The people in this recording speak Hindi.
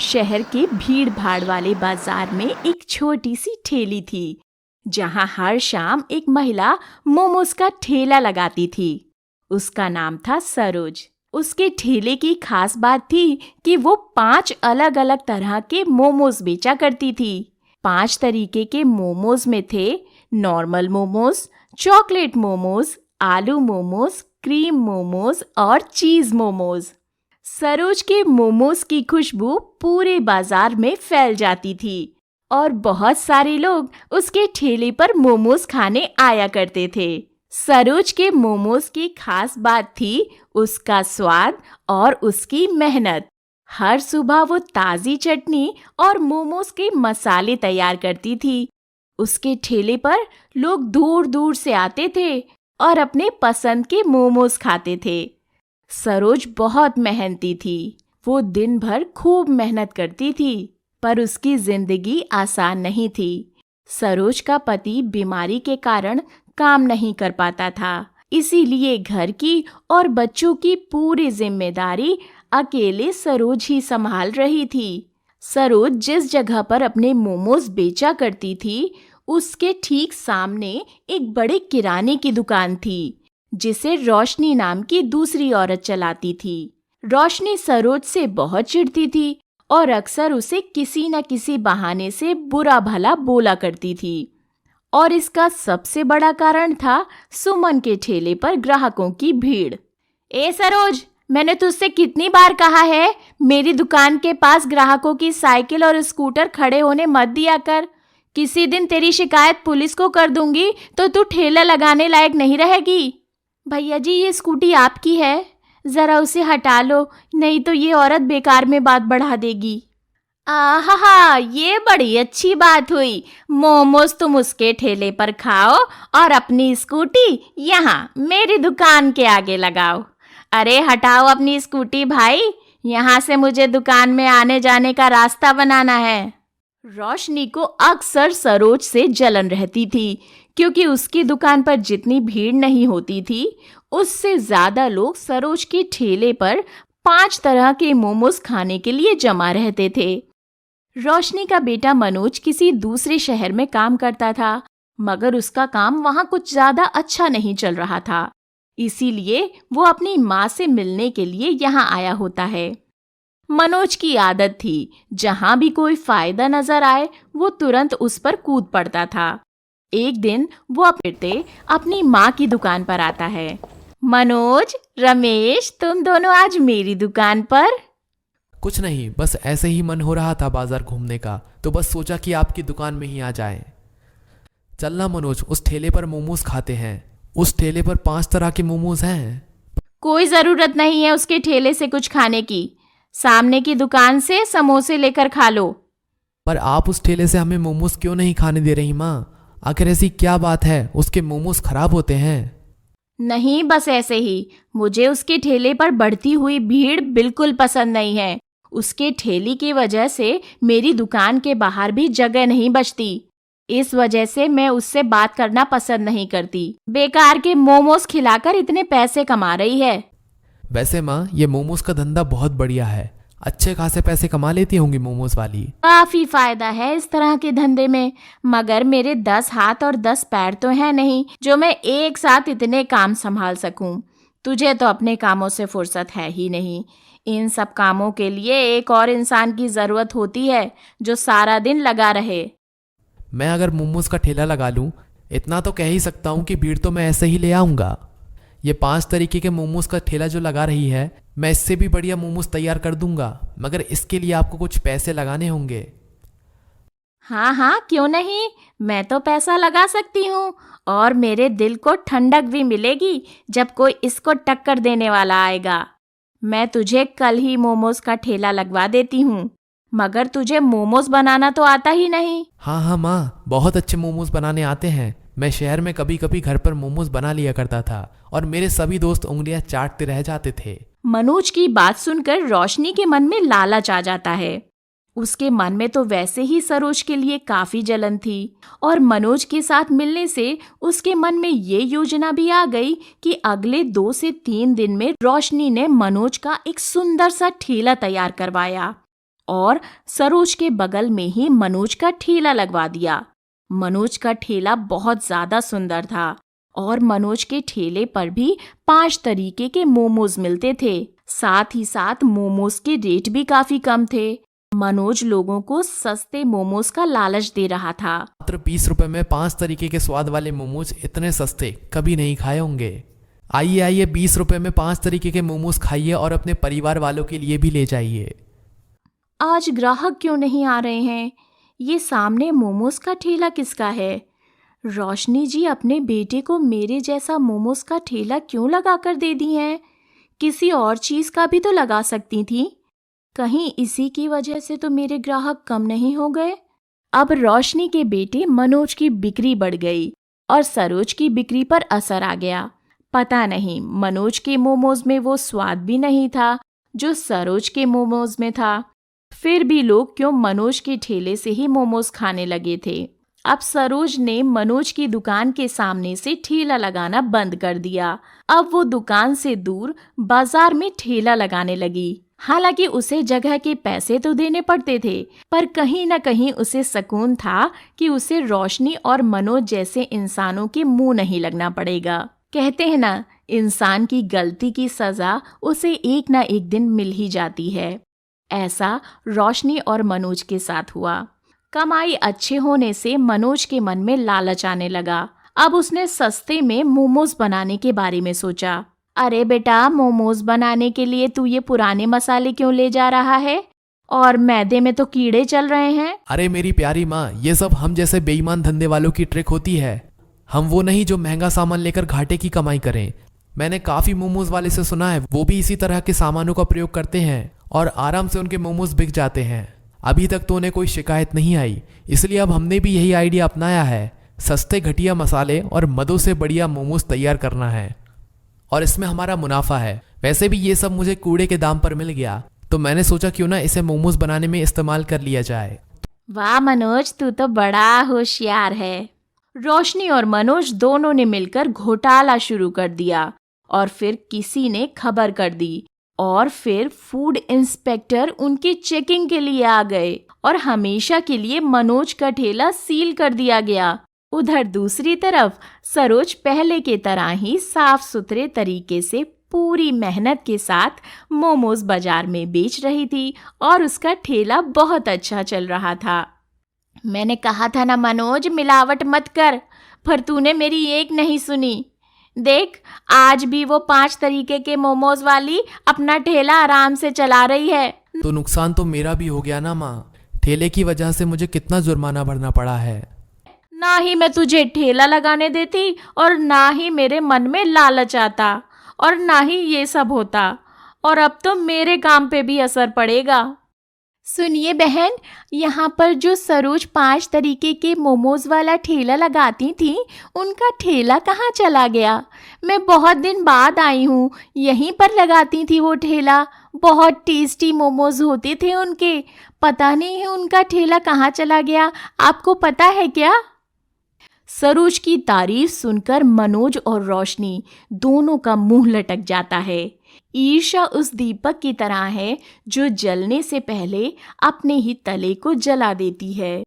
शहर के भीड़ भाड़ वाले बाजार में एक छोटी सी ठेली थी, जहां हर शाम एक महिला मोमोज का ठेला लगाती थी। उसका नाम था सरोज। उसके ठेले की खास बात थी कि वो 5 अलग अलग तरह के मोमोज बेचा करती थी। 5 तरीके के मोमोज में थे नॉर्मल मोमोज, चॉकलेट मोमोज, आलू मोमोज, क्रीम मोमोज और चीज मोमोज। सरोज के मोमोज की खुशबू पूरे बाजार में फैल जाती थी और बहुत सारे लोग उसके ठेले पर मोमोज खाने आया करते थे। सरोज के मोमोज की खास बात थी उसका स्वाद और उसकी मेहनत। हर सुबह वो ताज़ी चटनी और मोमोज के मसाले तैयार करती थी। उसके ठेले पर लोग दूर दूर से आते थे और अपने पसंद के मोमोज खाते थे। सरोज बहुत मेहनती थी। वो दिन भर खूब मेहनत करती थी, पर उसकी जिंदगी आसान नहीं थी। सरोज का पति बीमारी के कारण काम नहीं कर पाता था, इसीलिए घर की और बच्चों की पूरी जिम्मेदारी अकेले सरोज ही संभाल रही थी। सरोज जिस जगह पर अपने मोमोज बेचा करती थी, उसके ठीक सामने एक बड़े किराने की दुकान थी, जिसे रोशनी नाम की दूसरी औरत चलाती थी। रोशनी सरोज से बहुत चिढ़ती थी और अक्सर उसे किसी न किसी बहाने से बुरा भला बोला करती थी। और इसका सबसे बड़ा कारण था सुमन के ठेले पर ग्राहकों की भीड़। ए सरोज, मैंने तुझसे कितनी बार कहा है, मेरी दुकान के पास ग्राहकों की साइकिल और स्कूटर खड़े होने मत दिया कर। किसी दिन तेरी शिकायत पुलिस को कर दूंगी तो तू ठेला लगाने लायक नहीं रहेगी। भैया जी, ये स्कूटी आपकी है, जरा उसे हटा लो, नहीं तो ये औरत बेकार में बात बढ़ा देगी। आहा, ये बड़ी अच्छी बात हुई। मोमोज तुम उसके ठेले पर खाओ और अपनी स्कूटी यहाँ मेरी दुकान के आगे लगाओ। अरे हटाओ अपनी स्कूटी भाई, यहाँ से मुझे दुकान में आने जाने का रास्ता बनाना है। रोशनी को अक्सर सरोज से जलन रहती थी, क्योंकि उसकी दुकान पर जितनी भीड़ नहीं होती थी, उससे ज्यादा लोग सरोज के ठेले पर 5 तरह के मोमोज खाने के लिए जमा रहते थे। रोशनी का बेटा मनोज किसी दूसरे शहर में काम करता था, मगर उसका काम वहां कुछ ज्यादा अच्छा नहीं चल रहा था, इसीलिए वो अपनी माँ से मिलने के लिए यहाँ आया होता है। मनोज की आदत थी, जहां भी कोई फायदा नजर आए वो तुरंत उस पर कूद पड़ता था। एक दिन वो अपनी माँ की दुकान पर आता है। मनोज, रमेश, तुम दोनों आज मेरी दुकान पर? कुछ नहीं, बस ऐसे ही मन हो रहा था बाजार घूमने का, तो बस सोचा कि आपकी दुकान में ही आ जाएं। चलना मनोज, उस ठेले पर मोमोज खाते हैं। उस ठेले पर 5 तरह के मोमोज हैं। कोई जरूरत नहीं है उसके ठेले से कुछ खाने की, सामने की दुकान से समोसे लेकर खा लो। पर आप उस ठेले से हमें मोमोज क्यों नहीं खाने दे रही माँ? आखिर ऐसी क्या बात है, उसके मोमोज खराब होते हैं? नहीं, बस ऐसे ही। मुझे उसके ठेले पर बढ़ती हुई भीड़ बिल्कुल पसंद नहीं है। उसके ठेले की वजह से मेरी दुकान के बाहर भी जगह नहीं बचती। इस वजह से मैं उससे बात करना पसंद नहीं करती। बेकार के मोमोज खिलाकर इतने पैसे कमा रही है। वैसे माँ, ये मोमोज का धंधा बहुत बढ़िया है, अच्छे खासे पैसे कमा लेती होंगी मोमोज वाली। काफी फायदा है इस तरह के धंधे में, मगर मेरे 10 हाथ और 10 पैर तो हैं नहीं जो मैं एक साथ इतने काम संभाल सकूं। तुझे तो अपने कामों से फुर्सत है ही नहीं। इन सब कामों के लिए एक और इंसान की जरूरत होती है जो सारा दिन लगा रहे। मैं अगर मोमोज का ठेला लगा लूं, इतना तो कह ही सकता हूं कि भीड़ तो मैं ऐसे ही ले आऊंगा। ये 5 तरीके के मोमोज का ठेला जो लगा रही है, मैं इससे भी बढ़िया मोमोज तैयार कर दूंगा, मगर इसके लिए आपको कुछ पैसे लगाने होंगे। हाँ हाँ, क्यों नहीं, मैं तो पैसा लगा सकती हूँ, और मेरे दिल को ठंडक भी मिलेगी जब कोई इसको टक्कर देने वाला आएगा। मैं तुझे कल ही मोमोज का ठेला लगवा देती हूँ, मगर तुझे मोमोज बनाना तो आता ही नहीं। हाँ माँ, बहुत अच्छे मोमोज बनाने आते हैं। मैं शहर में कभी कभी घर पर मोमोज बना लिया करता था और मेरे सभी दोस्त उंगलियां चाटते रह जाते थे। मनोज की बात सुनकर रोशनी के मन में लालच आ जाता है। उसके मन में तो वैसे ही सरोज के लिए काफी जलन थी, और मनोज के साथ मिलने से उसके मन में ये योजना भी आ गई कि अगले 2 से 3 दिन में रोशनी ने मनोज का एक सुंदर सा ठेला तैयार करवाया और सरोज के बगल में ही मनोज का ठेला लगवा दिया। मनोज का ठेला बहुत ज्यादा सुंदर था और मनोज के ठेले पर भी 5 तरीके के मोमोज मिलते थे। साथ ही साथ मोमोज के रेट भी काफी कम थे। मनोज लोगों को सस्ते मोमोज का लालच दे रहा था। मात्र 20 रुपए में 5 तरीके के स्वाद वाले मोमोज इतने सस्ते कभी नहीं खाए होंगे। आइए आइए 20 रुपए में 5 तरीके के मोमोज खाइए और अपने परिवार वालों के लिए भी ले जाइए। आज ग्राहक क्यों नहीं आ रहे हैं? ये सामने मोमोज का ठेला किसका है? रोशनी जी अपने बेटे को मेरे जैसा मोमोज का ठेला क्यों लगा कर दे दी हैं? किसी और चीज का भी तो लगा सकती थी। कहीं इसी की वजह से तो मेरे ग्राहक कम नहीं हो गए। अब रोशनी के बेटे मनोज की बिक्री बढ़ गई और सरोज की बिक्री पर असर आ गया। पता नहीं मनोज के मोमोज में वो स्वाद भी नहीं था जो सरोज के मोमोज में था। फिर भी लोग क्यों मनोज के ठेले से ही मोमोज खाने लगे थे। अब सरोज ने मनोज की दुकान के सामने से ठेला लगाना बंद कर दिया। अब वो दुकान से दूर बाजार में ठेला लगाने लगी। हालांकि उसे जगह के पैसे तो देने पड़ते थे, पर कहीं न कहीं उसे सुकून था कि उसे रोशनी और मनोज जैसे इंसानों के मुंह नहीं लगना पड़ेगा। कहते हैं ना, इंसान की गलती की सजा उसे एक ना एक दिन मिल ही जाती है। ऐसा रोशनी और मनोज के साथ हुआ। कमाई अच्छे होने से मनोज के मन में लालच आने लगा। अब उसने सस्ते में मोमोज बनाने के बारे में सोचा। अरे बेटा, मोमोज बनाने के लिए तू ये पुराने मसाले क्यों ले जा रहा है? और मैदे में तो कीड़े चल रहे हैं। अरे मेरी प्यारी माँ, ये सब हम जैसे बेईमान धंधे वालों की ट्रिक होती है। हम वो नहीं जो महंगा सामान लेकर घाटे की कमाई करें। मैंने काफी मोमोज वाले से सुना है, वो भी इसी तरह के सामानों का प्रयोग करते हैं और आराम से उनके मोमोज बिक जाते हैं। अभी तक तो उन्हें कोई शिकायत नहीं आई, इसलिए अब हमने भी यही आइडिया अपनाया है। सस्ते घटिया मसाले और मदों से बढ़िया मोमोज तैयार करना है और इसमें हमारा मुनाफा है। वैसे भी ये सब मुझे कूड़े के दाम पर मिल गया, तो मैंने सोचा क्यों ना इसे मोमोज बनाने में इस्तेमाल कर लिया जाए। वाह मनोज, तू तो बड़ा होशियार है। रोशनी और मनोज दोनों ने मिलकर घोटाला शुरू कर दिया और फिर किसी ने खबर कर दी और फिर फूड इंस्पेक्टर उनकी चेकिंग के लिए आ गए और हमेशा के लिए मनोज का ठेला सील कर दिया गया। उधर दूसरी तरफ सरोज पहले के तरह ही साफ सुथरे तरीके से पूरी मेहनत के साथ मोमोज बाजार में बेच रही थी और उसका ठेला बहुत अच्छा चल रहा था। मैंने कहा था ना मनोज, मिलावट मत कर, पर तूने मेरी एक नहीं सुनी। देख, आज भी वो 5 तरीके के मोमोज वाली अपना ठेला आराम से चला रही है। तो नुकसान तो मेरा भी हो गया ना माँ। ठेले की वजह से मुझे कितना जुर्माना भरना पड़ा है। ना ही मैं तुझे ठेला लगाने देती और ना ही मेरे मन में लालच आता और ना ही ये सब होता, और अब तो मेरे काम पे भी असर पड़ेगा। सुनिए बहन, यहाँ पर जो सरोज 5 तरीके के मोमोज वाला ठेला लगाती थी, उनका ठेला कहाँ चला गया? मैं बहुत दिन बाद आई हूँ। यहीं पर लगाती थी वो ठेला। बहुत टेस्टी मोमोज होते थे उनके। पता नहीं है उनका ठेला कहाँ चला गया। आपको पता है क्या? सरोज की तारीफ सुनकर मनोज और रोशनी दोनों का मुंह लटक जाता है। ईर्ष्या उस दीपक की तरह है जो जलने से पहले अपने ही तले को जला देती है।